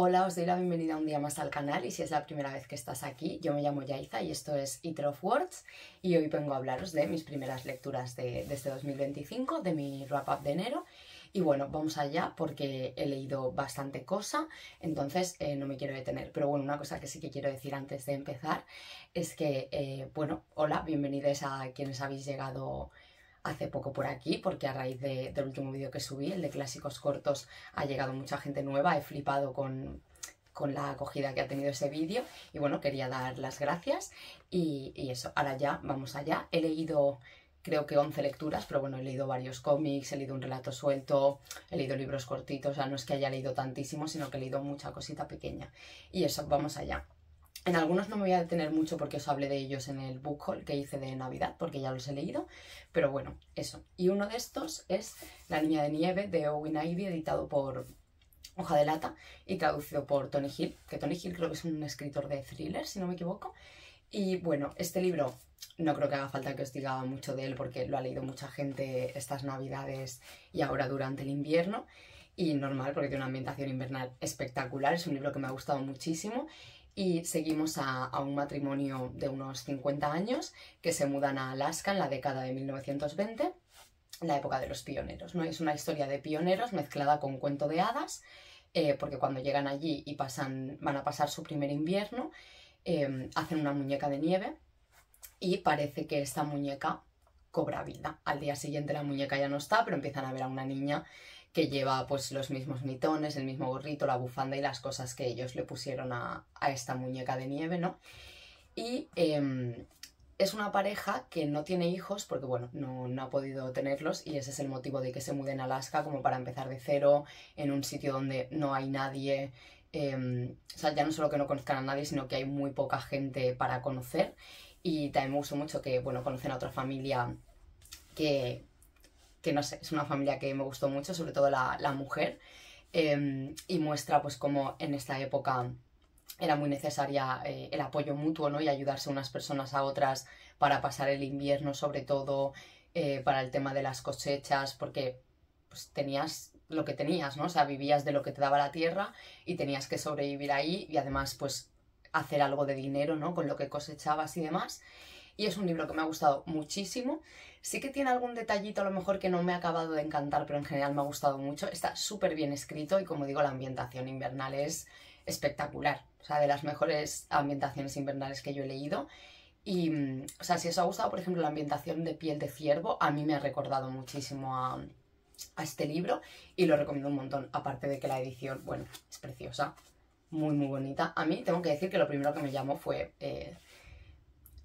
Hola, os doy la bienvenida un día más al canal y si es la primera vez que estás aquí, yo me llamo Yaiza y esto es Eater of Words y hoy vengo a hablaros de mis primeras lecturas de este 2025, de mi wrap-up de enero. Y bueno, vamos allá porque he leído bastante cosa, entonces no me quiero detener. Pero bueno, una cosa que sí que quiero decir antes de empezar es que, bueno, hola, bienvenidos a quienes habéis llegado hace poco por aquí, porque a raíz del último vídeo que subí, el de clásicos cortos, ha llegado mucha gente nueva. He flipado con la acogida que ha tenido ese vídeo y bueno, quería dar las gracias y eso, ahora ya, vamos allá. He leído creo que 11 lecturas, pero bueno, he leído varios cómics, he leído un relato suelto, he leído libros cortitos, o sea, no es que haya leído tantísimo, sino que he leído mucha cosita pequeña. Y eso, vamos allá. En algunos no me voy a detener mucho porque os hablé de ellos en el book haul que hice de Navidad, porque ya los he leído, pero bueno, eso. Y uno de estos es La niña de nieve de Owen Ivy, editado por Hoja de Lata y traducido por Tony Hill, que Tony Hill creo que es un escritor de thriller, si no me equivoco. Y bueno, este libro no creo que haga falta que os diga mucho de él porque lo ha leído mucha gente estas Navidades y ahora durante el invierno. Y normal, porque tiene una ambientación invernal espectacular, es un libro que me ha gustado muchísimo. Y seguimos a un matrimonio de unos 50 años que se mudan a Alaska en la década de 1920, la época de los pioneros, ¿no? Es una historia de pioneros mezclada con cuento de hadas, porque cuando llegan allí y van a pasar su primer invierno, hacen una muñeca de nieve y parece que esta muñeca cobra vida. Al día siguiente la muñeca ya no está, pero empiezan a ver a una niña que lleva pues los mismos mitones, el mismo gorrito, la bufanda y las cosas que ellos le pusieron a esta muñeca de nieve, ¿no? Y es una pareja que no tiene hijos porque, bueno, no ha podido tenerlos y ese es el motivo de que se muden a Alaska, como para empezar de cero, en un sitio donde no hay nadie. O sea, ya no solo que no conozcan a nadie, sino que hay muy poca gente para conocer. Y también me gustó mucho que, bueno, conocen a otra familia que no sé, es una familia que me gustó mucho, sobre todo la mujer, y muestra pues cómo en esta época era muy necesaria el apoyo mutuo, ¿no? Y ayudarse unas personas a otras para pasar el invierno, sobre todo para el tema de las cosechas, porque pues tenías lo que tenías, ¿no? O sea, vivías de lo que te daba la tierra y tenías que sobrevivir ahí y además pues hacer algo de dinero, ¿no? Con lo que cosechabas y demás. Y es un libro que me ha gustado muchísimo. Sí que tiene algún detallito a lo mejor que no me ha acabado de encantar, pero en general me ha gustado mucho. Está súper bien escrito y como digo, la ambientación invernal es espectacular. O sea, de las mejores ambientaciones invernales que yo he leído. Y, o sea, si os ha gustado, por ejemplo, la ambientación de Piel de Ciervo, a mí me ha recordado muchísimo a este libro y lo recomiendo un montón. Aparte de que la edición, bueno, es preciosa, muy, muy bonita. A mí tengo que decir que lo primero que me llamó fue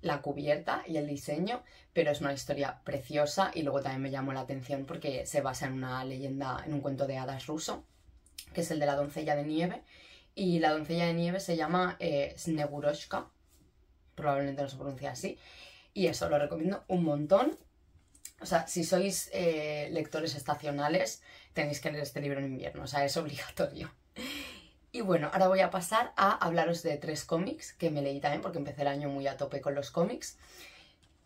la cubierta y el diseño, pero es una historia preciosa y luego también me llamó la atención porque se basa en una leyenda, en un cuento de hadas ruso, que es el de la doncella de nieve, y la doncella de nieve se llama Sneguroshka, probablemente no se pronuncia así, y eso lo recomiendo un montón. O sea, si sois lectores estacionales, tenéis que leer este libro en invierno, o sea, es obligatorio. Y bueno, ahora voy a pasar a hablaros de 3 cómics que me leí también, porque empecé el año muy a tope con los cómics.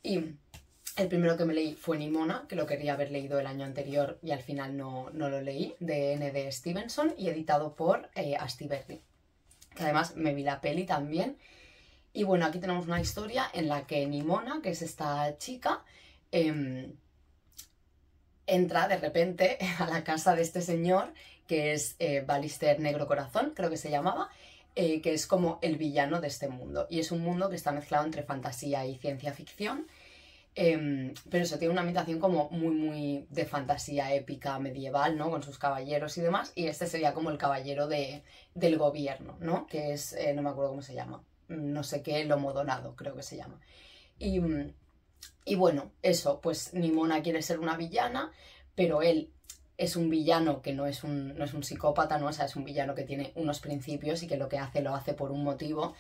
Y el primero que me leí fue Nimona, que lo quería haber leído el año anterior y al final no lo leí, de N.D. Stevenson y editado por Astiberri, que además me vi la peli también. Y bueno, aquí tenemos una historia en la que Nimona, que es esta chica, entra de repente a la casa de este señor, que es Ballister Negro Corazón, creo que se llamaba, que es como el villano de este mundo. Y es un mundo que está mezclado entre fantasía y ciencia ficción, pero eso tiene una ambientación como muy, muy de fantasía épica medieval, ¿no? Con sus caballeros y demás, y este sería como el caballero del gobierno, ¿no? Que es, no me acuerdo cómo se llama, no sé qué, Lomodonado, creo que se llama. Y bueno, eso, pues Nimona quiere ser una villana, pero él es un villano que no es un psicópata, ¿no? O sea, es un villano que tiene unos principios y que lo que hace lo hace por un motivo.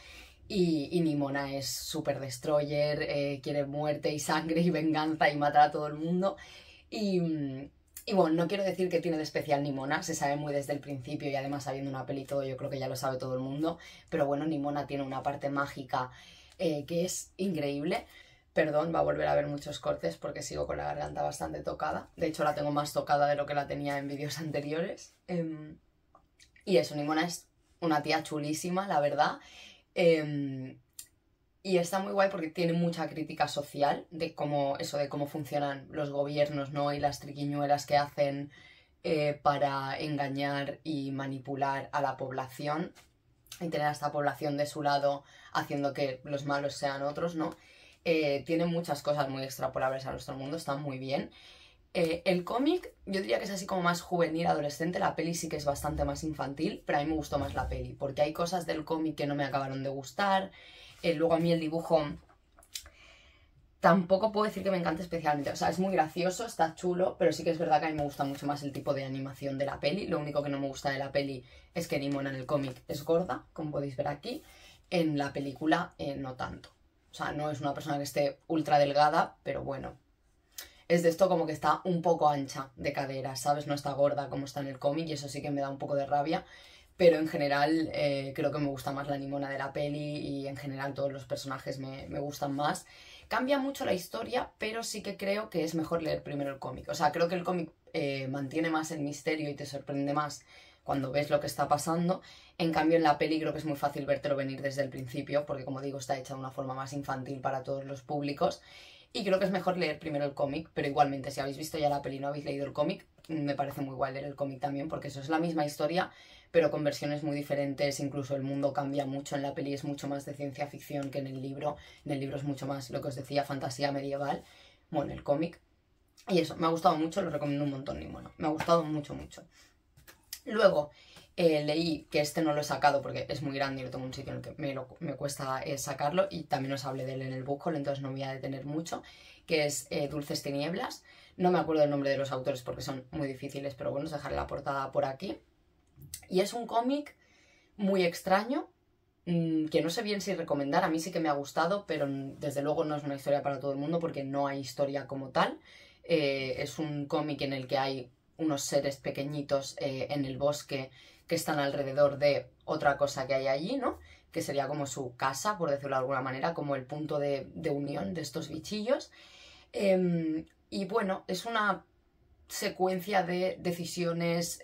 Y Nimona es súper destroyer, quiere muerte y sangre y venganza y matar a todo el mundo. Y bueno, no quiero decir que tiene de especial Nimona, se sabe muy desde el principio y además sabiendo una peli y todo, yo creo que ya lo sabe todo el mundo. Pero bueno, Nimona tiene una parte mágica que es increíble. Perdón, va a volver a haber muchos cortes porque sigo con la garganta bastante tocada. De hecho, la tengo más tocada de lo que la tenía en vídeos anteriores. Y eso, Nimona es una tía chulísima, la verdad. Y está muy guay porque tiene mucha crítica social de cómo, eso, de cómo funcionan los gobiernos, ¿no? Y las triquiñuelas que hacen para engañar y manipular a la población y tener a esta población de su lado haciendo que los malos sean otros, ¿no? Tiene muchas cosas muy extrapolables a nuestro mundo, está muy bien. El cómic, yo diría que es así como más juvenil, adolescente. La peli sí que es bastante más infantil, pero a mí me gustó más la peli, porque hay cosas del cómic que no me acabaron de gustar. Luego a mí el dibujo tampoco puedo decir que me encante especialmente. O sea, es muy gracioso, está chulo, pero sí que es verdad que a mí me gusta mucho más el tipo de animación de la peli. Lo único que no me gusta de la peli es que Nimona en el cómic es gorda, como podéis ver aquí. En la película no tanto. O sea, no es una persona que esté ultra delgada, pero bueno, es de esto como que está un poco ancha de cadera, ¿sabes? No está gorda como está en el cómic y eso sí que me da un poco de rabia. Pero en general creo que me gusta más la Nimona de la peli y en general todos los personajes me gustan más. Cambia mucho la historia, pero sí que creo que es mejor leer primero el cómic. O sea, creo que el cómic mantiene más el misterio y te sorprende más cuando ves lo que está pasando. En cambio, en la peli creo que es muy fácil vértelo venir desde el principio, porque como digo, está hecha de una forma más infantil para todos los públicos. Y creo que es mejor leer primero el cómic, pero igualmente, si habéis visto ya la peli y no habéis leído el cómic, me parece muy guay leer el cómic también, porque eso es la misma historia, pero con versiones muy diferentes. Incluso el mundo cambia mucho. En la peli es mucho más de ciencia ficción que en el libro. En el libro es mucho más, lo que os decía, fantasía medieval. Bueno, el cómic. Y eso, me ha gustado mucho, lo recomiendo un montón, Nimona. Me ha gustado mucho, mucho. Luego, leí, que este no lo he sacado porque es muy grande y lo tengo en un sitio en el que me cuesta sacarlo, y también os hablé de él en el book haul, entonces no me voy a detener mucho, que es Dulces Tinieblas. No me acuerdo el nombre de los autores porque son muy difíciles, pero bueno, os dejaré la portada por aquí. Y es un cómic muy extraño, que no sé bien si recomendar. A mí sí que me ha gustado, pero desde luego no es una historia para todo el mundo porque no hay historia como tal. Es un cómic en el que hay unos seres pequeñitos en el bosque que están alrededor de otra cosa que hay allí, ¿no? Que sería como su casa, por decirlo de alguna manera, como el punto de unión de estos bichillos. Y bueno, es una secuencia de decisiones,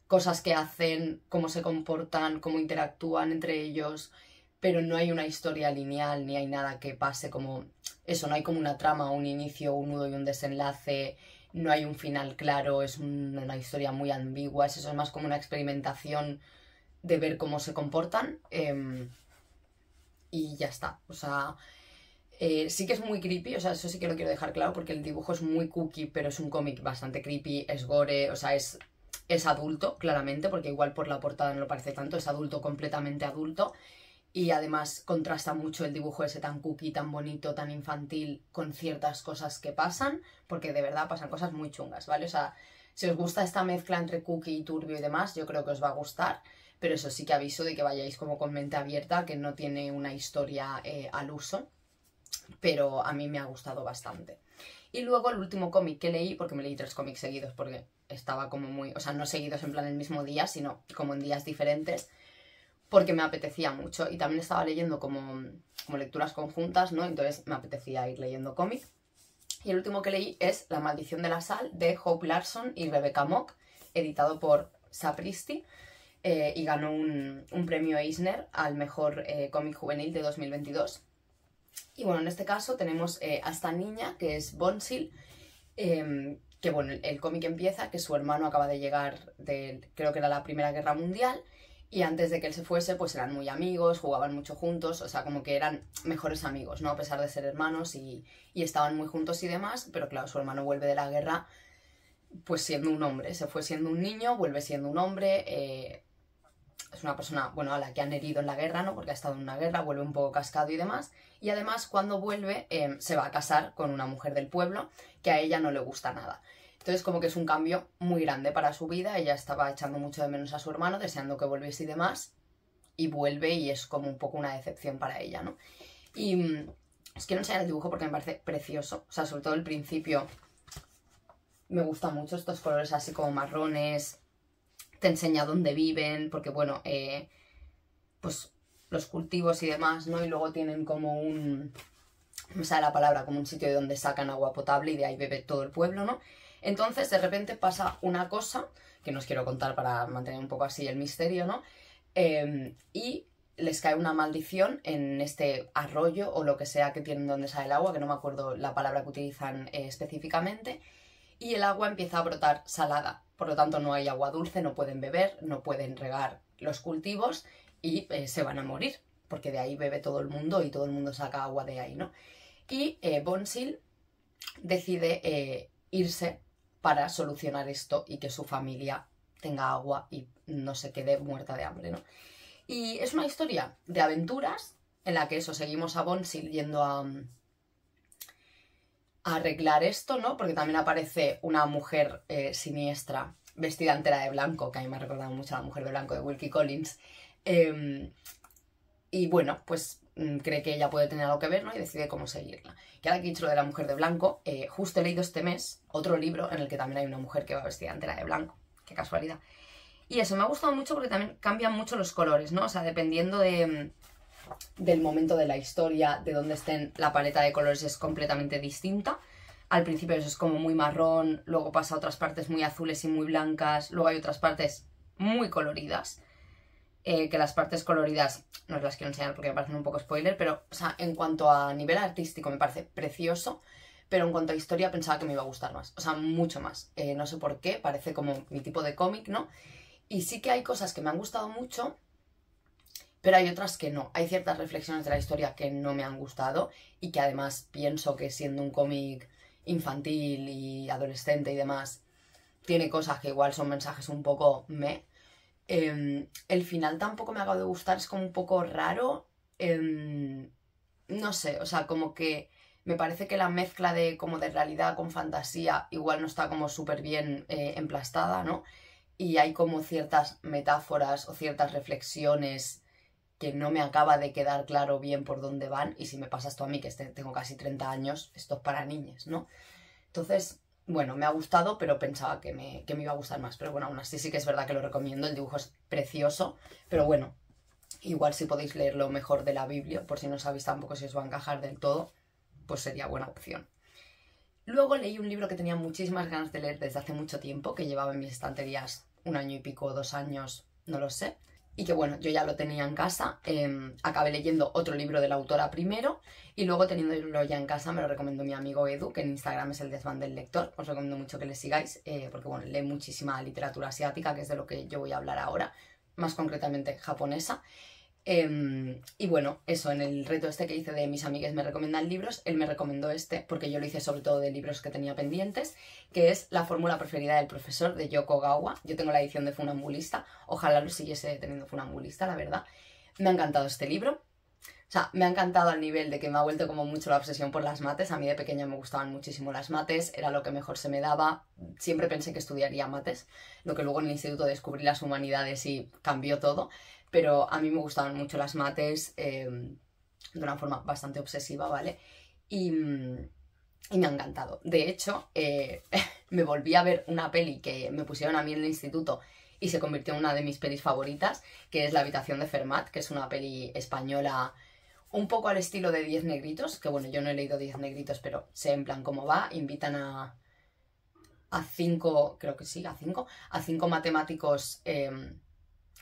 cosas que hacen, cómo se comportan, cómo interactúan entre ellos, pero no hay una historia lineal, ni hay nada que pase como eso, no hay como una trama, un inicio, un nudo y un desenlace, no hay un final claro, es una historia muy ambigua, eso es más como una experimentación de ver cómo se comportan, y ya está. O sea, sí que es muy creepy, o sea, eso sí que lo quiero dejar claro porque el dibujo es muy cookie, pero es un cómic bastante creepy, es gore, o sea, es adulto, claramente, porque igual por la portada no lo parece tanto, es adulto, completamente adulto. Y además contrasta mucho el dibujo ese tan cookie, tan bonito, tan infantil, con ciertas cosas que pasan, porque de verdad pasan cosas muy chungas, ¿vale? O sea, si os gusta esta mezcla entre cookie y turbio y demás, yo creo que os va a gustar, pero eso sí que aviso de que vayáis como con mente abierta, que no tiene una historia al uso, pero a mí me ha gustado bastante. Y luego el último cómic que leí, porque me leí 3 cómics seguidos, porque estaba como muy, o sea, no seguidos en plan el mismo día, sino como en días diferentes, porque me apetecía mucho y también estaba leyendo como lecturas conjuntas, ¿no? Entonces me apetecía ir leyendo cómic. Y el último que leí es La maldición de la sal, de Hope Larson y Rebecca Mock, editado por Sapristi, y ganó un premio Eisner al mejor cómic juvenil de 2022. Y bueno, en este caso tenemos a esta niña que es Bonsil, que bueno, el cómic empieza que su hermano acaba de llegar creo que era la Primera Guerra Mundial, y antes de que él se fuese pues eran muy amigos, jugaban mucho juntos, o sea, como que eran mejores amigos, ¿no? A pesar de ser hermanos, y estaban muy juntos y demás, pero claro, su hermano vuelve de la guerra pues siendo un hombre, se fue siendo un niño, vuelve siendo un hombre, es una persona, bueno, a la que han herido en la guerra, ¿no? Porque ha estado en una guerra, vuelve un poco cascado y demás. Y además, cuando vuelve, se va a casar con una mujer del pueblo que a ella no le gusta nada. Entonces, como que es un cambio muy grande para su vida. Ella estaba echando mucho de menos a su hermano, deseando que volviese y demás. Y vuelve y es como un poco una decepción para ella, ¿no? Y os quiero enseñar el dibujo porque me parece precioso. O sea, sobre todo el principio me gustan mucho estos colores así como marrones. Te enseña dónde viven, porque bueno, pues los cultivos y demás, ¿no? Y luego tienen como no me sale la palabra, como un sitio de donde sacan agua potable y de ahí bebe todo el pueblo, ¿no? Entonces de repente pasa una cosa que no os quiero contar para mantener un poco así el misterio, ¿no? Y les cae una maldición en este arroyo o lo que sea que tienen donde sale el agua, que no me acuerdo la palabra que utilizan específicamente, y el agua empieza a brotar salada. Por lo tanto, no hay agua dulce, no pueden beber, no pueden regar los cultivos y se van a morir, porque de ahí bebe todo el mundo y todo el mundo saca agua de ahí, ¿no? Y Bonsil decide irse para solucionar esto y que su familia tenga agua y no se quede muerta de hambre, ¿no? Y es una historia de aventuras en la que eso, seguimos a Bonsil yendo a arreglar esto, ¿no? Porque también aparece una mujer siniestra vestida entera de blanco, que a mí me ha recordado mucho a la mujer de blanco de Wilkie Collins. Y bueno, pues cree que ella puede tener algo que ver, ¿no? Y decide cómo seguirla. Y ahora que he dicho lo de la mujer de blanco, justo he leído este mes otro libro en el que también hay una mujer que va vestida entera de blanco. Qué casualidad. Y eso, me ha gustado mucho porque también cambian mucho los colores, ¿no? O sea, dependiendo del momento de la historia, de dónde estén, la paleta de colores es completamente distinta. Al principio eso es como muy marrón, luego pasa a otras partes muy azules y muy blancas, luego hay otras partes muy coloridas, que las partes coloridas no os las quiero enseñar porque me parecen un poco spoiler, pero o sea, en cuanto a nivel artístico me parece precioso, pero en cuanto a historia pensaba que me iba a gustar más, o sea, mucho más. No sé por qué, parece como mi tipo de cómic, ¿no? Y sí que hay cosas que me han gustado mucho, pero hay otras que no. Hay ciertas reflexiones de la historia que no me han gustado y que además pienso que siendo un cómic infantil y adolescente y demás, tiene cosas que igual son mensajes un poco meh. El final tampoco me ha acabado de gustar, es como un poco raro. No sé, o sea, como que me parece que la mezcla de como de realidad con fantasía igual no está como súper bien emplastada, ¿no? Y hay como ciertas metáforas o ciertas reflexiones que no me acaba de quedar claro bien por dónde van, y si me pasa esto a mí, que tengo casi 30 años, esto es para niñas, ¿no? Entonces, bueno, me ha gustado, pero pensaba que me iba a gustar más, pero bueno, aún así sí que es verdad que lo recomiendo, el dibujo es precioso, pero bueno, igual si podéis leerlo mejor de la Biblia, por si no sabéis tampoco si os va a encajar del todo, pues sería buena opción. Luego leí un libro que tenía muchísimas ganas de leer desde hace mucho tiempo, que llevaba en mis estanterías 1 año y pico, 2 años, no lo sé. Y que bueno, yo ya lo tenía en casa, acabé leyendo otro libro de la autora primero y luego teniéndolo ya en casa me lo recomendó mi amigo Edu, que en Instagram es el desván del lector. Os recomiendo mucho que le sigáis porque bueno, lee muchísima literatura asiática, que es de lo que yo voy a hablar ahora, más concretamente japonesa. Y bueno, eso, en el reto este que hice de mis amigas me recomiendan libros, él me recomendó este, porque yo lo hice sobre todo de libros que tenía pendientes, que es La fórmula preferida del profesor, de Yoko Gawa. Yo tengo la edición de Funambulista, ojalá lo siguiese teniendo Funambulista, la verdad. Me ha encantado este libro. O sea, me ha encantado al nivel de que me ha vuelto como mucho la obsesión por las mates. A mí de pequeña me gustaban muchísimo las mates, era lo que mejor se me daba. Siempre pensé que estudiaría mates, lo que luego en el instituto descubrí las humanidades y cambió todo. Pero a mí me gustaban mucho las mates de una forma bastante obsesiva, ¿vale? Y me ha encantado. De hecho, me volví a ver una peli que me pusieron a mí en el instituto y se convirtió en una de mis pelis favoritas, que es La habitación de Fermat, que es una peli española un poco al estilo de 10 negritos, que bueno, yo no he leído 10 negritos, pero sé en plan cómo va. Invitan a 5, creo que sí, a 5 matemáticos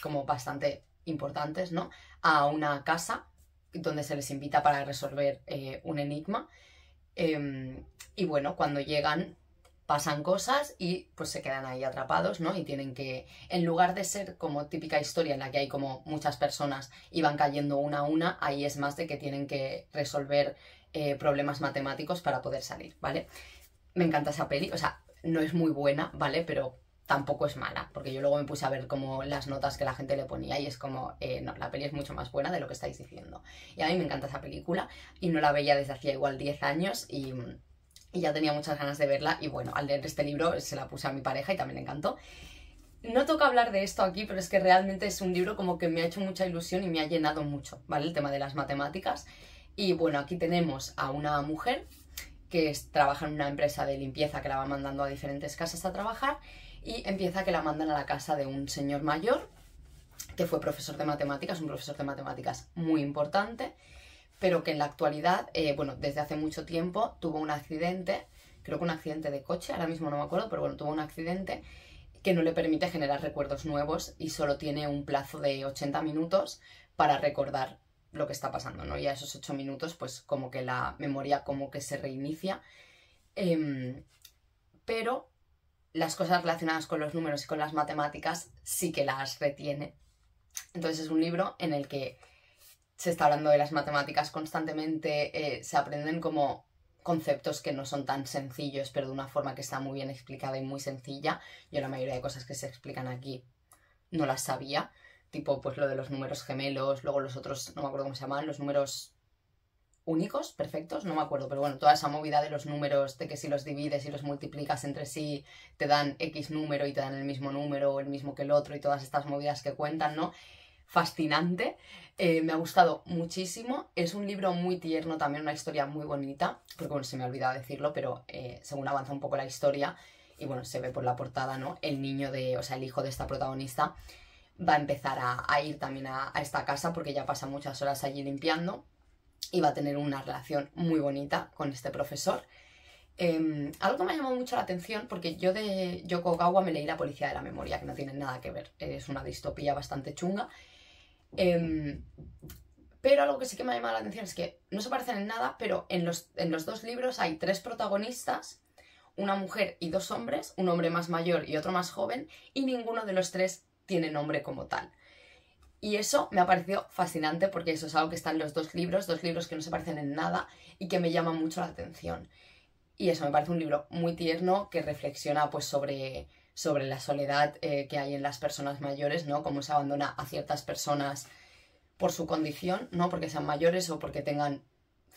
como bastante importantes, ¿no? A una casa donde se les invita para resolver un enigma. Y bueno, cuando llegan pasan cosas y pues se quedan ahí atrapados, ¿no? Y tienen que, en lugar de ser como típica historia en la que hay como muchas personas y van cayendo una a una, ahí es más de que tienen que resolver problemas matemáticos para poder salir, ¿vale? Me encanta esa peli, o sea, no es muy buena, ¿vale? Pero tampoco es mala, porque yo luego me puse a ver como las notas que la gente le ponía y es como, no, la peli es mucho más buena de lo que estáis diciendo. Y a mí me encanta esa película y no la veía desde hacía igual 10 años y ya tenía muchas ganas de verla y bueno, al leer este libro se la puse a mi pareja y también le encantó. No toca hablar de esto aquí, pero es que realmente es un libro como que me ha hecho mucha ilusión y me ha llenado mucho, ¿vale? El tema de las matemáticas. Y bueno, aquí tenemos a una mujer que trabaja en una empresa de limpieza que la va mandando a diferentes casas a trabajar y empieza que la mandan a la casa de un señor mayor que fue profesor de matemáticas, un profesor de matemáticas muy importante, pero que en la actualidad, bueno, desde hace mucho tiempo tuvo un accidente, creo que un accidente de coche, ahora mismo no me acuerdo, pero bueno, tuvo un accidente que no le permite generar recuerdos nuevos y solo tiene un plazo de 80 minutos para recordar lo que está pasando, ¿no? Y a esos 8 minutos, pues como que la memoria como que se reinicia. Pero las cosas relacionadas con los números y con las matemáticas sí que las retiene. Entonces es un libro en el que se está hablando de las matemáticas constantemente, se aprenden como conceptos que no son tan sencillos, pero de una forma que está muy bien explicada y muy sencilla. Yo la mayoría de cosas que se explican aquí no las sabía, tipo pues lo de los números gemelos, luego los otros, no me acuerdo cómo se llaman, los números únicos, perfectos, no me acuerdo, pero bueno, toda esa movida de los números, de que si los divides y los multiplicas entre sí, te dan X número y te dan el mismo número o el mismo que el otro y todas estas movidas que cuentan, ¿no? Fascinante, me ha gustado muchísimo, es un libro muy tierno, también una historia muy bonita, porque bueno, se me ha olvidado decirlo, pero según avanza un poco la historia, y bueno, se ve por la portada, ¿no? El niño de, o sea, el hijo de esta protagonista va a empezar a ir también a esta casa porque ya pasa muchas horas allí limpiando y va a tener una relación muy bonita con este profesor. Algo que me ha llamado mucho la atención, porque yo de Yoko Ogawa me leí La policía de la memoria, que no tiene nada que ver, es una distopía bastante chunga. Pero algo que sí que me ha llamado la atención es que no se parecen en nada, pero en los dos libros hay 3 protagonistas, una mujer y 2 hombres, un hombre más mayor y otro más joven, y ninguno de los 3 tiene nombre como tal. Y eso me ha parecido fascinante porque eso es algo que está en los dos libros que no se parecen en nada y que me llama mucho la atención. Y eso me parece un libro muy tierno que reflexiona pues sobre la soledad que hay en las personas mayores, ¿no? Cómo se abandona a ciertas personas por su condición, no porque sean mayores o porque tengan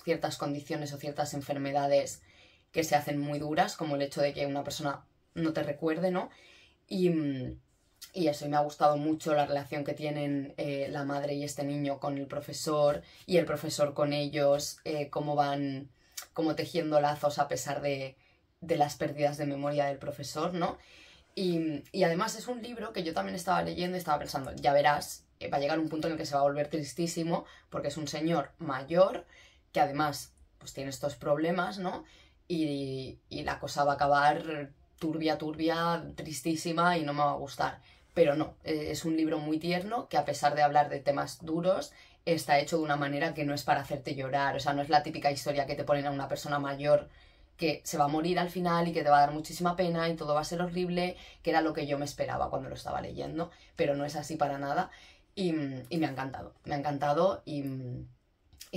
ciertas condiciones o ciertas enfermedades que se hacen muy duras, como el hecho de que una persona no te recuerde, ¿no? Y eso, y me ha gustado mucho la relación que tienen la madre y este niño con el profesor y el profesor con ellos, cómo van como tejiendo lazos a pesar de las pérdidas de memoria del profesor, ¿no? Y además es un libro que yo también estaba leyendo y estaba pensando, ya verás, va a llegar un punto en el que se va a volver tristísimo porque es un señor mayor que además pues tiene estos problemas, ¿no? Y la cosa va a acabar turbia, tristísima y no me va a gustar. Pero no, es un libro muy tierno que a pesar de hablar de temas duros, está hecho de una manera que no es para hacerte llorar. O sea, no es la típica historia que te ponen a una persona mayor que se va a morir al final y que te va a dar muchísima pena y todo va a ser horrible, que era lo que yo me esperaba cuando lo estaba leyendo, pero no es así para nada y me ha encantado y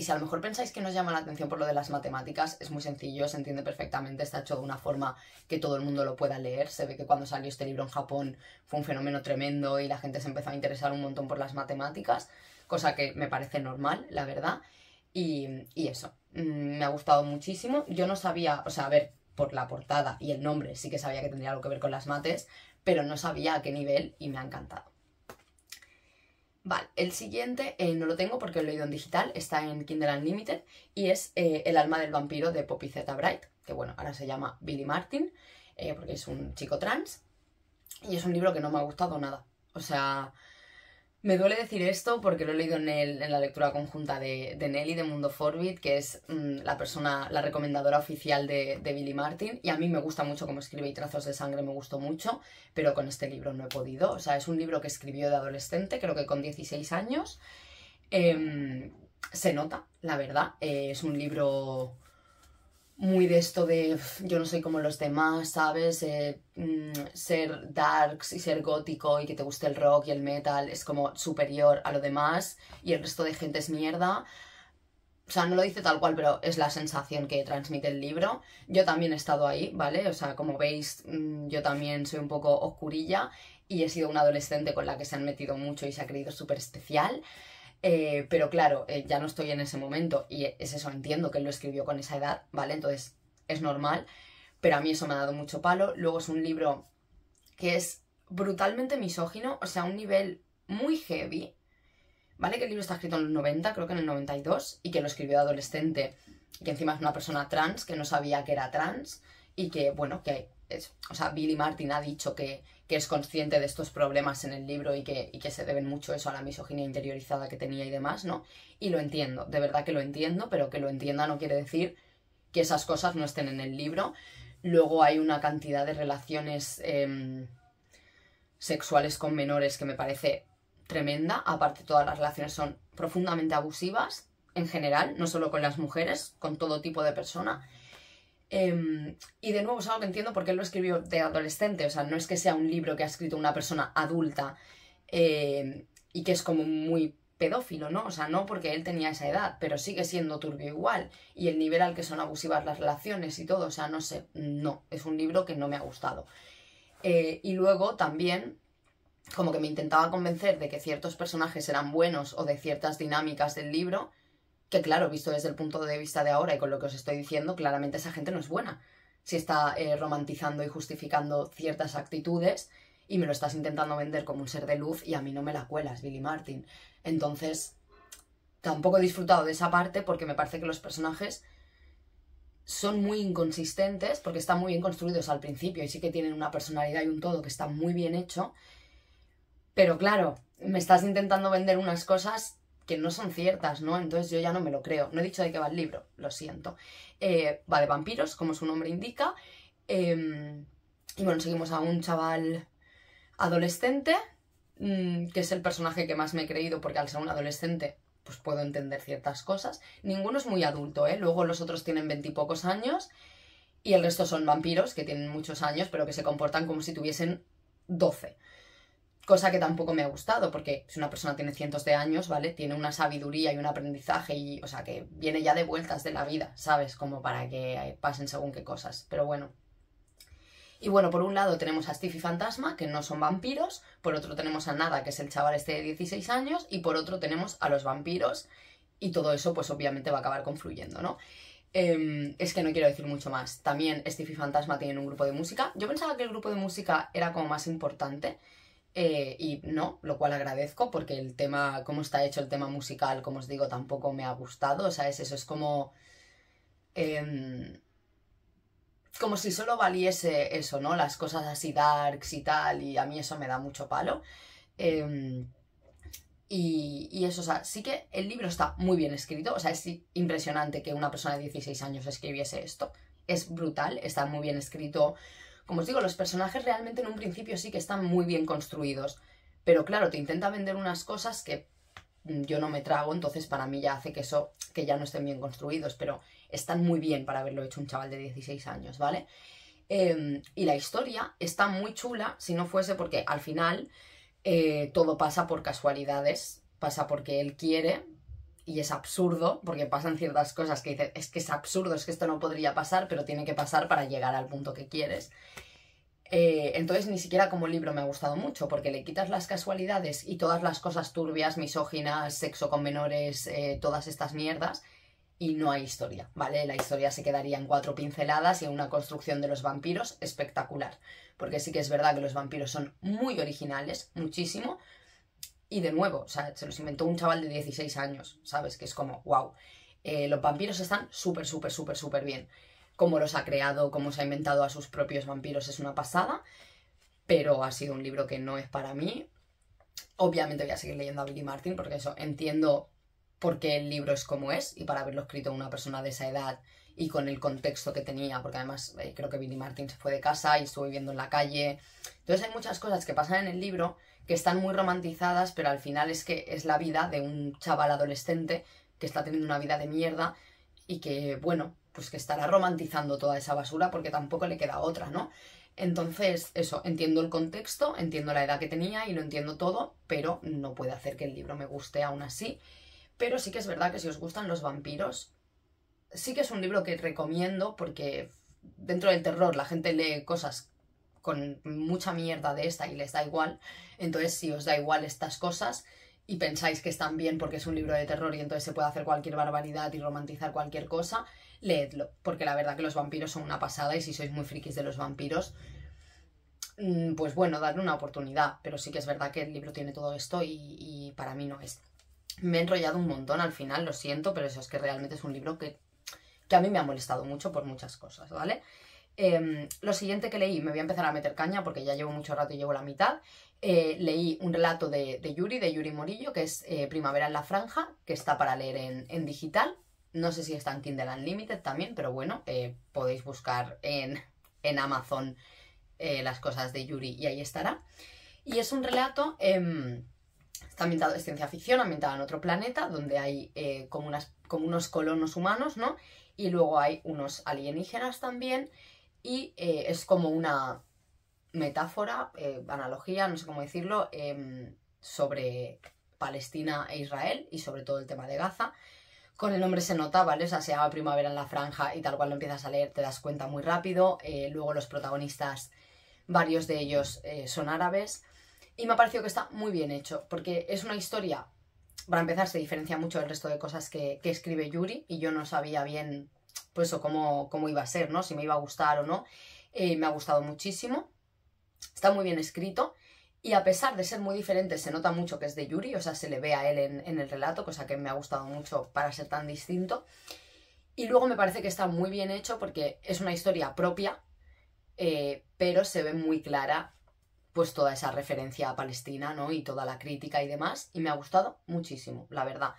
si a lo mejor pensáis que nos llama la atención por lo de las matemáticas, es muy sencillo, se entiende perfectamente, está hecho de una forma que todo el mundo lo pueda leer. Se ve que cuando salió este libro en Japón fue un fenómeno tremendo y la gente se empezó a interesar un montón por las matemáticas, cosa que me parece normal, la verdad. Y eso, me ha gustado muchísimo. Yo no sabía, o sea, a ver, por la portada y el nombre sí que sabía que tendría algo que ver con las mates, pero no sabía a qué nivel y me ha encantado. Vale, el siguiente no lo tengo porque lo he leído en digital, está en Kindle Unlimited y es El alma del vampiro de Poppy Z. Bright, que bueno, ahora se llama Billy Martin, porque es un chico trans y es un libro que no me ha gustado nada. O sea, me duele decir esto porque lo he leído en la lectura conjunta de Nelly de Mundo Forbit, que es la recomendadora oficial de Billy Martin, y a mí me gusta mucho cómo escribe y Trazos de sangre me gustó mucho, pero con este libro no he podido. O sea, es un libro que escribió de adolescente, creo que con 16 años. Se nota, la verdad. Es un libro muy de esto de yo no soy como los demás, ¿sabes? Ser darks y ser gótico y que te guste el rock y el metal es como superior a lo demás y el resto de gente es mierda. O sea, no lo dice tal cual, pero es la sensación que transmite el libro. Yo también he estado ahí, ¿vale? O sea, como veis, yo también soy un poco oscurilla y he sido una adolescente con la que se han metido mucho y se ha creído súper especial. Pero claro, ya no estoy en ese momento y es eso, entiendo que él lo escribió con esa edad, ¿vale? Entonces es normal, pero a mí eso me ha dado mucho palo. Luego es un libro que es brutalmente misógino, o sea, un nivel muy heavy, ¿vale? Que el libro está escrito en los 90, creo que en el 92, y que lo escribió de adolescente, y que encima es una persona trans, que no sabía que era trans, y que, bueno, que es, o sea, Billy Martin ha dicho que es consciente de estos problemas en el libro y que se deben mucho eso a la misoginia interiorizada que tenía y demás, ¿no? Y lo entiendo, de verdad que lo entiendo, pero que lo entienda no quiere decir que esas cosas no estén en el libro. Luego hay una cantidad de relaciones sexuales con menores que me parece tremenda. Aparte, todas las relaciones son profundamente abusivas en general, no solo con las mujeres, con todo tipo de persona. Y de nuevo es algo que entiendo porque él lo escribió de adolescente, o sea, no es que sea un libro que ha escrito una persona adulta y que es como muy pedófilo, ¿no? O sea, no porque él tenía esa edad, pero sigue siendo turbio igual. Y el nivel al que son abusivas las relaciones y todo, o sea, no sé, no, es un libro que no me ha gustado. Y luego también como que me intentaba convencer de que ciertos personajes eran buenos o de ciertas dinámicas del libro, que claro, visto desde el punto de vista de ahora y con lo que os estoy diciendo, claramente esa gente no es buena. Si está romantizando y justificando ciertas actitudes y me lo estás intentando vender como un ser de luz y a mí no me la cuelas, Billy Martin. Entonces, tampoco he disfrutado de esa parte porque me parece que los personajes son muy inconsistentes porque están muy bien construidos al principio y sí que tienen una personalidad y un todo que está muy bien hecho. Pero claro, me estás intentando vender unas cosas que no son ciertas, ¿no? Entonces yo ya no me lo creo. No he dicho de qué va el libro, lo siento. Va de vampiros, como su nombre indica. Y bueno, seguimos a un chaval adolescente, que es el personaje que más me he creído porque al ser un adolescente pues puedo entender ciertas cosas. Ninguno es muy adulto, ¿eh? Luego los otros tienen 20 y pocos años y el resto son vampiros que tienen muchos años pero que se comportan como si tuviesen 12. Cosa que tampoco me ha gustado, porque si una persona tiene cientos de años, ¿vale? Tiene una sabiduría y un aprendizaje y, o sea, que viene ya de vueltas de la vida, ¿sabes? Como para que pasen según qué cosas. Pero bueno. Y bueno, por un lado tenemos a Steve y Fantasma, que no son vampiros. Por otro tenemos a Nada, que es el chaval este de 16 años. Y por otro tenemos a los vampiros. Y todo eso, pues obviamente va a acabar confluyendo, ¿no? Es que no quiero decir mucho más. También Steve y Fantasma tienen un grupo de música. Yo pensaba que el grupo de música era como más importante. Y no, lo cual agradezco porque el tema, cómo está hecho el tema musical, como os digo, tampoco me ha gustado. O sea, eso es como como si solo valiese eso, ¿no? Las cosas así darks y tal, y a mí eso me da mucho palo. Y eso, o sea, sí que el libro está muy bien escrito, o sea, es impresionante que una persona de 16 años escribiese esto. Es brutal, está muy bien escrito. Como os digo, los personajes realmente en un principio sí que están muy bien construidos, pero claro, te intenta vender unas cosas que yo no me trago, entonces para mí ya hace que eso, que ya no estén bien construidos, pero están muy bien para haberlo hecho un chaval de 16 años, ¿vale? Y la historia está muy chula si no fuese porque al final todo pasa por casualidades, pasa porque él quiere y es absurdo, porque pasan ciertas cosas que dices, es que es absurdo, es que esto no podría pasar, pero tiene que pasar para llegar al punto que quieres. Entonces ni siquiera como libro me ha gustado mucho, porque le quitas las casualidades y todas las cosas turbias, misóginas, sexo con menores, todas estas mierdas, y no hay historia, ¿vale? La historia se quedaría en 4 pinceladas y en una construcción de los vampiros espectacular, porque sí que es verdad que los vampiros son muy originales, muchísimo, y de nuevo, o sea, se los inventó un chaval de 16 años, ¿sabes? Que es como, wow. Los vampiros están súper, súper, súper, súper bien. Cómo los ha creado, cómo se ha inventado a sus propios vampiros es una pasada, pero ha sido un libro que no es para mí. Obviamente voy a seguir leyendo a Billy Martin porque eso, entiendo por qué el libro es como es y para haberlo escrito una persona de esa edad y con el contexto que tenía, porque además creo que Billy Martin se fue de casa y estuvo viviendo en la calle. Entonces hay muchas cosas que pasan en el libro que están muy romantizadas, pero al final es que es la vida de un chaval adolescente que está teniendo una vida de mierda y que, bueno, pues que estará romantizando toda esa basura porque tampoco le queda otra, ¿no? Entonces, eso, entiendo el contexto, entiendo la edad que tenía y lo entiendo todo, pero no puede hacer que el libro me guste aún así. Pero sí que es verdad que si os gustan los vampiros, sí que es un libro que recomiendo porque dentro del terror la gente lee cosas con mucha mierda de esta y les da igual. Entonces, si os da igual estas cosas y pensáis que están bien porque es un libro de terror y entonces se puede hacer cualquier barbaridad y romantizar cualquier cosa, leedlo, porque la verdad que los vampiros son una pasada y si sois muy frikis de los vampiros, pues bueno, darle una oportunidad, pero sí que es verdad que el libro tiene todo esto y para mí no es. Me he enrollado un montón al final, lo siento, pero eso es que realmente es un libro que a mí me ha molestado mucho por muchas cosas, ¿vale? Lo siguiente que leí, me voy a empezar a meter caña porque ya llevo mucho rato y llevo la mitad. Leí un relato de Yuri Morillo, que es Primavera en la Franja, que está para leer en digital. No sé si está en Kindle Unlimited también, pero bueno, podéis buscar en Amazon las cosas de Yuri y ahí estará. Y es un relato, está ambientado, es ciencia ficción, ambientado en otro planeta, donde hay como unos colonos humanos, ¿no? Y luego hay unos alienígenas también, y es como una metáfora, analogía, no sé cómo decirlo, sobre Palestina e Israel, y sobre todo el tema de Gaza. Con el nombre se nota, ¿vale? O sea, se llama Primavera en la Franja, y tal cual lo empiezas a leer te das cuenta muy rápido. Luego los protagonistas, varios de ellos son árabes. Y me ha parecido que está muy bien hecho, porque es una historia, para empezar, se diferencia mucho del resto de cosas que escribe Yuri, y yo no sabía bien, pues, o cómo iba a ser, ¿no? Si me iba a gustar o no. Me ha gustado muchísimo, está muy bien escrito, y a pesar de ser muy diferente, se nota mucho que es de Yuri, o sea, se le ve a él en el relato, cosa que me ha gustado mucho para ser tan distinto. Y luego me parece que está muy bien hecho porque es una historia propia, pero se ve muy clara pues toda esa referencia a Palestina, ¿no? Y toda la crítica y demás, y me ha gustado muchísimo, la verdad.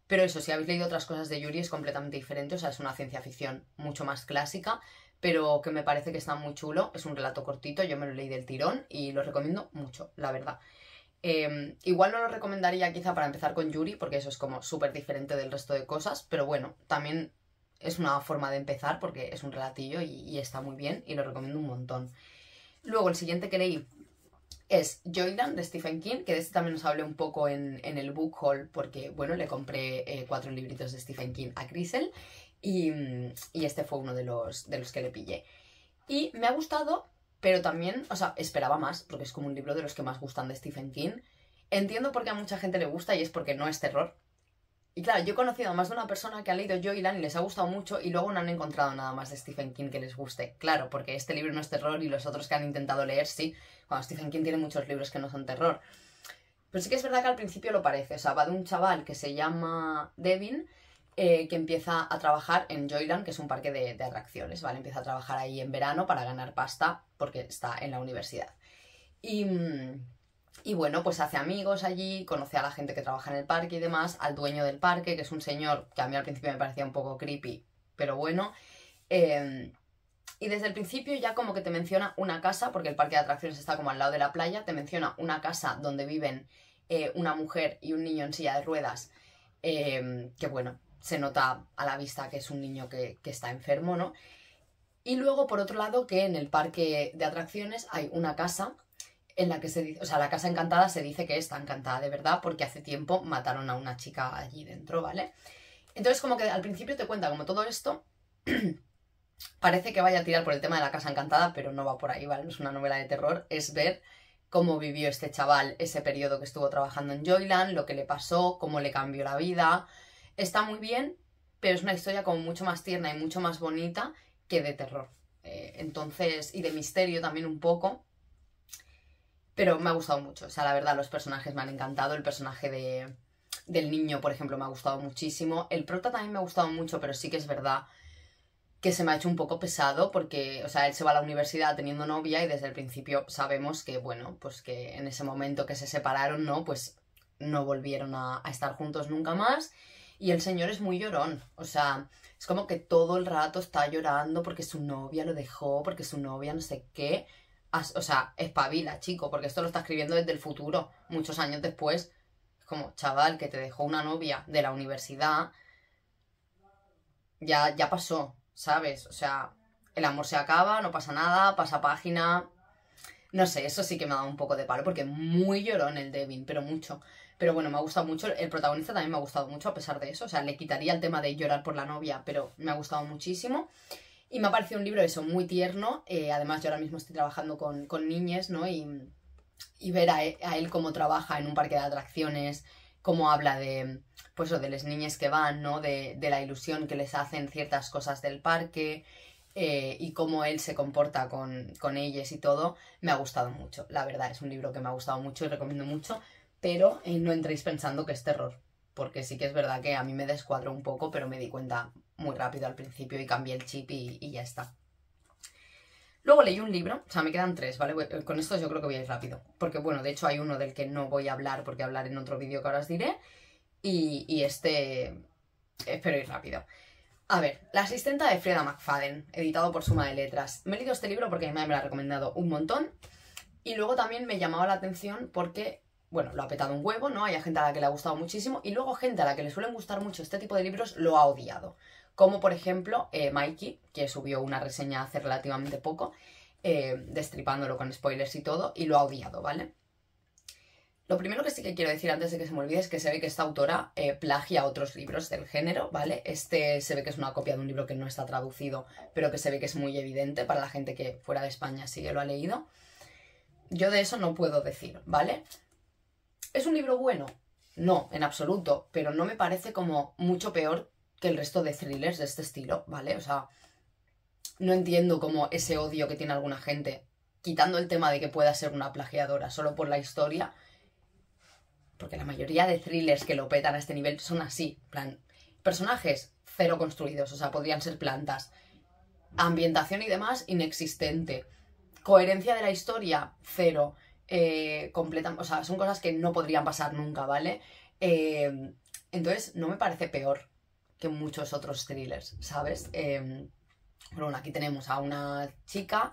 Pero eso, si habéis leído otras cosas de Yuri es completamente diferente, o sea, es una ciencia ficción mucho más clásica, pero que me parece que está muy chulo, es un relato cortito, yo me lo leí del tirón y lo recomiendo mucho, la verdad. Igual no lo recomendaría quizá para empezar con Yuri, porque eso es como súper diferente del resto de cosas, pero bueno, también es una forma de empezar porque es un relatillo y está muy bien y lo recomiendo un montón. Luego el siguiente que leí es Joyland de Stephen King, que de este también os hablé un poco en el book haul, porque bueno, le compré 4 libritos de Stephen King a Crystal y este fue uno de los que le pillé. Y me ha gustado, pero también, o sea, esperaba más, porque es como un libro de los que más gustan de Stephen King. Entiendo por qué a mucha gente le gusta y es porque no es terror. Y claro, yo he conocido a más de una persona que ha leído Joyland y les ha gustado mucho y luego no han encontrado nada más de Stephen King que les guste. Claro, porque este libro no es terror y los otros que han intentado leer sí. Bueno, Stephen King tiene muchos libros que no son terror. Pero sí que es verdad que al principio lo parece. O sea, va de un chaval que se llama Devin, que empieza a trabajar en Joyland, que es un parque de atracciones, ¿vale? Empieza a trabajar ahí en verano para ganar pasta porque está en la universidad. Y bueno, pues hace amigos allí, conoce a la gente que trabaja en el parque y demás, al dueño del parque, que es un señor que a mí al principio me parecía un poco creepy, pero bueno. Y desde el principio ya como que te menciona una casa, porque el parque de atracciones está como al lado de la playa, te menciona una casa donde viven una mujer y un niño en silla de ruedas, que bueno, se nota a la vista que es un niño que está enfermo, ¿no? Y luego, por otro lado, que en el parque de atracciones hay una casa en la que se dice, o sea, la casa encantada se dice que está encantada de verdad porque hace tiempo mataron a una chica allí dentro, ¿vale? Entonces como que al principio te cuenta como todo esto, parece que vaya a tirar por el tema de la casa encantada, pero no va por ahí, ¿vale? No es una novela de terror, es ver cómo vivió este chaval ese periodo que estuvo trabajando en Joyland, lo que le pasó, cómo le cambió la vida. Está muy bien, pero es una historia como mucho más tierna y mucho más bonita que de terror. Entonces, y de misterio también un poco. Pero me ha gustado mucho, o sea, la verdad, los personajes me han encantado. El personaje del niño, por ejemplo, me ha gustado muchísimo. El prota también me ha gustado mucho, pero sí que es verdad que se me ha hecho un poco pesado porque, o sea, él se va a la universidad teniendo novia y desde el principio sabemos que, bueno, pues que en ese momento que se separaron, ¿no? Pues no volvieron a estar juntos nunca más. Y el señor es muy llorón, o sea, es como que todo el rato está llorando porque su novia lo dejó, porque su novia no sé qué. O sea, espabila, chico, porque esto lo está escribiendo desde el futuro, muchos años después. Es como, chaval, que te dejó una novia de la universidad, ya pasó, ¿sabes? O sea, el amor se acaba, no pasa nada, pasa página. No sé, eso sí que me ha dado un poco de palo, porque muy llorón el Devin, pero mucho. Pero bueno, me ha gustado mucho, el protagonista también me ha gustado mucho a pesar de eso. O sea, le quitaría el tema de llorar por la novia, pero me ha gustado muchísimo. Y me ha parecido un libro eso, muy tierno. Además, yo ahora mismo estoy trabajando con niñes, ¿no? Y ver a él cómo trabaja en un parque de atracciones, cómo habla de, pues, de las niñas que van, ¿no? De la ilusión que les hacen ciertas cosas del parque, y cómo él se comporta con ellas y todo, me ha gustado mucho. La verdad, es un libro que me ha gustado mucho y recomiendo mucho, pero no entréis pensando que es terror, porque sí que es verdad que a mí me descuadró un poco, pero me di cuenta muy rápido al principio y cambié el chip y ya está. Luego leí un libro, o sea, me quedan 3, ¿vale? Con esto yo creo que voy a ir rápido, porque bueno, de hecho hay uno del que no voy a hablar porque hablaré en otro vídeo que ahora os diré, y este espero ir rápido. A ver, La asistenta de Freda McFadden, editado por Suma de Letras. Me he leído este libro porque mi madre me lo ha recomendado un montón Y luego también me llamaba la atención porque, bueno, lo ha petado un huevo, ¿no? Hay gente a la que le ha gustado muchísimo y luego gente a la que le suelen gustar mucho este tipo de libros lo ha odiado. Como por ejemplo Mikey, que subió una reseña hace relativamente poco, destripándolo con spoilers y todo, y lo ha odiado, ¿vale? Lo primero que sí que quiero decir antes de que se me olvide es que se ve que esta autora plagia otros libros del género, ¿vale? Este se ve que es una copia de un libro que no está traducido, pero que se ve que es muy evidente para la gente que fuera de España sí que lo ha leído. Yo de eso no puedo decir, ¿vale? ¿Es un libro bueno? No, en absoluto, pero no me parece como mucho peor que el resto de thrillers de este estilo, ¿vale? O sea, no entiendo como ese odio que tiene alguna gente, quitando el tema de que pueda ser una plagiadora solo por la historia, porque la mayoría de thrillers que lo petan a este nivel son así, plan, personajes cero construidos, o sea, podrían ser plantas, ambientación y demás inexistente, coherencia de la historia cero, completa, o sea, son cosas que no podrían pasar nunca, ¿vale? Entonces no me parece peor que muchos otros thrillers, ¿sabes? Bueno, aquí tenemos a una chica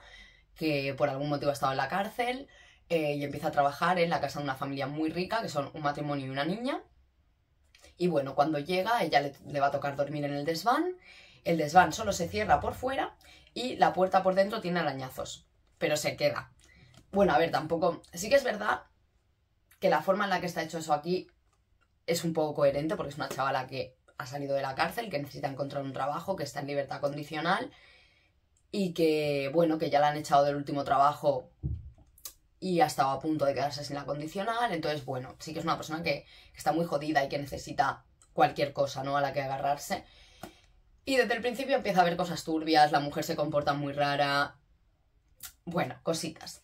que por algún motivo ha estado en la cárcel y empieza a trabajar en la casa de una familia muy rica, que son un matrimonio y una niña. Y bueno, cuando llega, ella le va a tocar dormir en el desván. El desván solo se cierra por fuera y la puerta por dentro tiene arañazos, pero se queda. Bueno, a ver, tampoco... Sí que es verdad que la forma en la que está hecho eso aquí es un poco coherente, porque es una chavala que ha salido de la cárcel, que necesita encontrar un trabajo, que está en libertad condicional y que, bueno, que ya la han echado del último trabajo y ha estado a punto de quedarse sin la condicional. Entonces, bueno, sí que es una persona que está muy jodida y que necesita cualquier cosa, ¿no?, a la que agarrarse. Y desde el principio empieza a ver cosas turbias, la mujer se comporta muy rara. Bueno, cositas.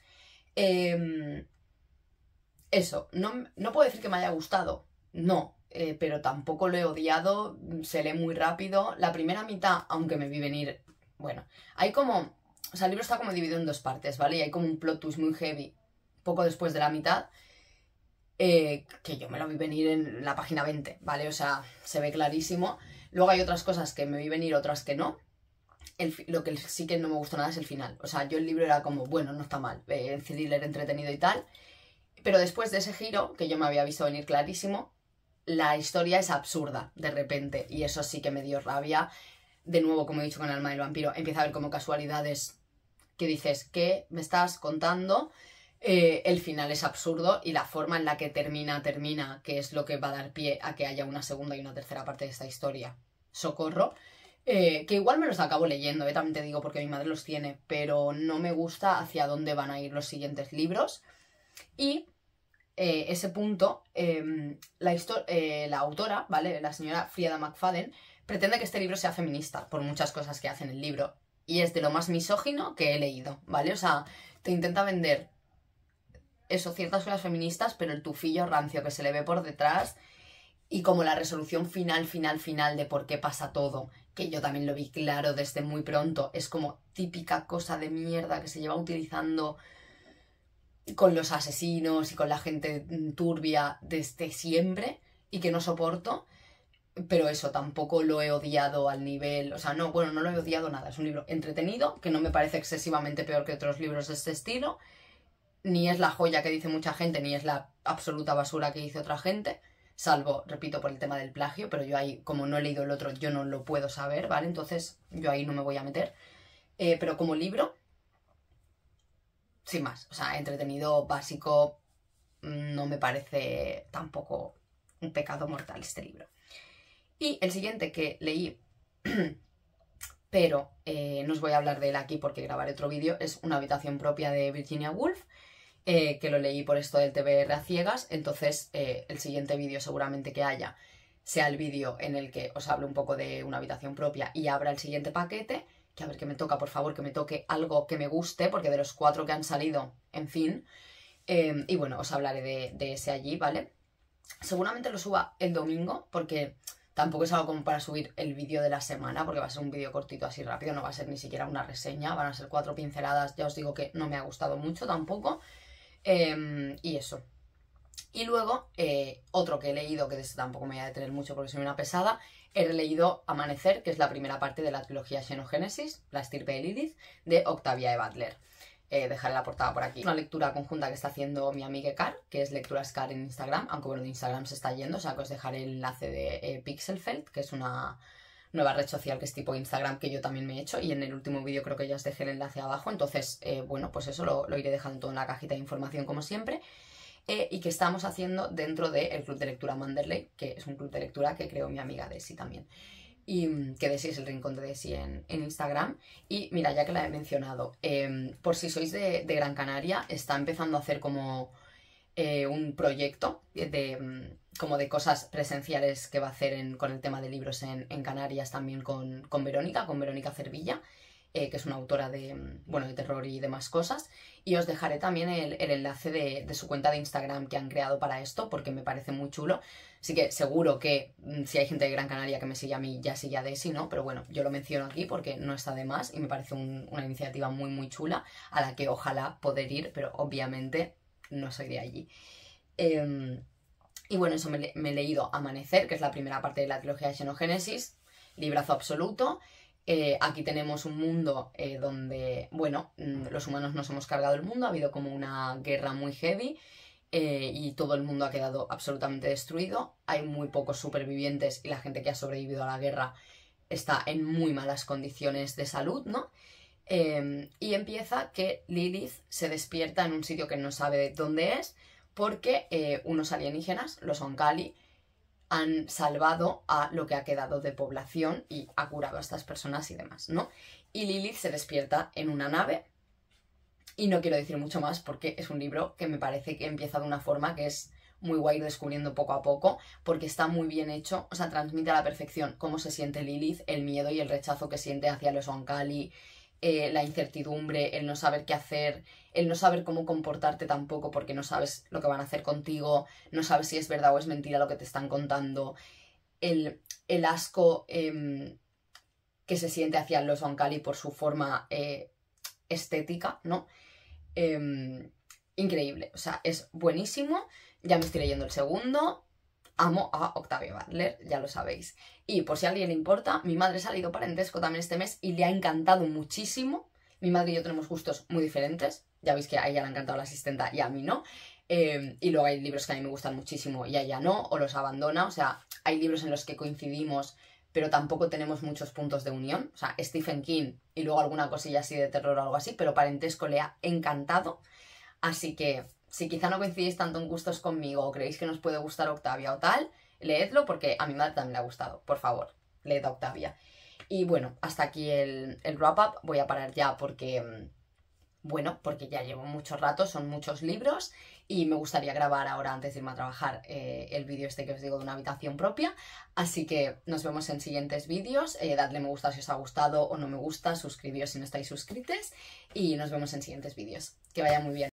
Eso, no puedo decir que me haya gustado, no, pero tampoco lo he odiado, se lee muy rápido. La primera mitad, aunque me vi venir, bueno, hay como, o sea, el libro está como dividido en dos partes, ¿vale? Y hay como un plot twist muy heavy poco después de la mitad, que yo me lo vi venir en la página 20, ¿vale? O sea, se ve clarísimo. Luego hay otras cosas que me vi venir, otras que no. Lo que sí que no me gustó nada es el final. O sea, yo el libro era como, bueno, no está mal, thriller entretenido y tal. Pero después de ese giro, que yo me había visto venir clarísimo, la historia es absurda de repente. Y eso sí que me dio rabia. De nuevo, como he dicho con Alma del Vampiro, empieza a haber como casualidades que dices, ¿qué me estás contando? El final es absurdo y la forma en la que termina, que es lo que va a dar pie a que haya una segunda y una tercera parte de esta historia. Socorro. Que igual me los acabo leyendo, también te digo, porque mi madre los tiene, pero no me gusta hacia dónde van a ir los siguientes libros. Y ese punto, la autora, ¿vale?, la señora Frieda McFadden, pretende que este libro sea feminista por muchas cosas que hace en el libro. Y es de lo más misógino que he leído, ¿vale? O sea, te intenta vender eso, ciertas cosas feministas, pero el tufillo rancio que se le ve por detrás y como la resolución final de por qué pasa todo, que yo también lo vi claro desde muy pronto, es como típica cosa de mierda que se lleva utilizando con los asesinos y con la gente turbia desde siempre y que no soporto. Pero eso, tampoco lo he odiado al nivel... O sea, no, bueno, no lo he odiado nada. Es un libro entretenido, que no me parece excesivamente peor que otros libros de este estilo. Ni es la joya que dice mucha gente, ni es la absoluta basura que dice otra gente. Salvo, repito, por el tema del plagio, pero yo ahí, como no he leído el otro, yo no lo puedo saber, ¿vale? Entonces, yo ahí no me voy a meter. Pero como libro, sin más. O sea, entretenido, básico, no me parece tampoco un pecado mortal este libro. Y el siguiente que leí, pero no os voy a hablar de él aquí porque grabaré otro vídeo, es Una habitación propia de Virginia Woolf, que lo leí por esto del TBR a ciegas. Entonces el siguiente vídeo seguramente que haya sea el vídeo en el que os hablo un poco de Una habitación propia y abra el siguiente paquete, que a ver qué me toca, por favor, que me toque algo que me guste, porque de los 4 que han salido, en fin, y bueno, os hablaré de ese allí, ¿vale? Seguramente lo suba el domingo, porque tampoco es algo como para subir el vídeo de la semana, porque va a ser un vídeo cortito así rápido, no va a ser ni siquiera una reseña, van a ser 4 pinceladas, ya os digo que no me ha gustado mucho tampoco, y eso. Y luego, otro que he leído, que de este tampoco me voy a detener mucho porque soy una pesada, he leído Amanecer, que es la primera parte de la trilogía Xenogénesis, la estirpe de Lilith, de Octavia E. Butler. dejaré la portada por aquí. Una lectura conjunta que está haciendo mi amiga Car, que es Lecturas Car en Instagram, aunque bueno, de Instagram se está yendo, o sea que os dejaré el enlace de Pixelfeld, que es una nueva red social que es tipo Instagram, que yo también me he hecho, y en el último vídeo creo que ya os dejé el enlace abajo, entonces, bueno, pues eso lo iré dejando todo en la cajita de información como siempre. Y que estamos haciendo dentro del Club de Lectura Manderley, que es un club de lectura que creó mi amiga Desi también. Y que Desi es el rincón de Desi en Instagram. Y mira, ya que la he mencionado, por si sois de Gran Canaria, está empezando a hacer como un proyecto como de cosas presenciales que va a hacer con el tema de libros en Canarias también con Verónica Cervilla, que es una autora de terror y demás cosas, y os dejaré también el enlace de su cuenta de Instagram que han creado para esto, porque me parece muy chulo. Así que seguro que si hay gente de Gran Canaria que me sigue a mí, ya sigue a Desi, ¿no? Pero bueno, yo lo menciono aquí porque no está de más y me parece una iniciativa muy muy chula a la que ojalá poder ir, pero obviamente no soy de allí. Y bueno, eso me he leído Amanecer, que es la primera parte de la trilogía de Xenogénesis, librazo absoluto. Aquí tenemos un mundo donde, bueno, los humanos nos hemos cargado el mundo, ha habido como una guerra muy heavy y todo el mundo ha quedado absolutamente destruido. Hay muy pocos supervivientes y la gente que ha sobrevivido a la guerra está en muy malas condiciones de salud, ¿no? Y empieza que Lilith se despierta en un sitio que no sabe dónde es porque unos alienígenas, los Oankali, han salvado a lo que ha quedado de población y ha curado a estas personas y demás, ¿no? Y Lilith se despierta en una nave y no quiero decir mucho más porque es un libro que me parece que empieza de una forma que es muy guay descubriendo poco a poco porque está muy bien hecho, o sea, transmite a la perfección cómo se siente Lilith, el miedo y el rechazo que siente hacia los Oankali, la incertidumbre, el no saber qué hacer, el no saber cómo comportarte tampoco porque no sabes lo que van a hacer contigo, no sabes si es verdad o es mentira lo que te están contando, el asco que se siente hacia los Oankali por su forma estética, ¿no? Increíble, o sea, es buenísimo. Ya me estoy leyendo el segundo. Amo a Octavia Butler, ya lo sabéis. Y por si a alguien le importa, mi madre ha salido parentesco también este mes y le ha encantado muchísimo. Mi madre y yo tenemos gustos muy diferentes. Ya veis que a ella le ha encantado La Asistenta y a mí no. Y luego hay libros que a mí me gustan muchísimo y a ella no, o los abandona. O sea, hay libros en los que coincidimos, pero tampoco tenemos muchos puntos de unión. O sea, Stephen King y luego alguna cosilla así de terror o algo así, pero Parentesco le ha encantado. Así que si quizá no coincidís tanto en gustos conmigo o creéis que nos puede gustar Octavia o tal, leedlo porque a mi madre también le ha gustado. Por favor, leed a Octavia. Y bueno, hasta aquí el wrap-up. Voy a parar ya porque, bueno, porque ya llevo mucho rato, son muchos libros y me gustaría grabar ahora antes de irme a trabajar el vídeo este que os digo de una habitación propia. Así que nos vemos en siguientes vídeos. Dadle me gusta si os ha gustado o no me gusta, suscribíos si no estáis suscritos y nos vemos en siguientes vídeos. Que vaya muy bien.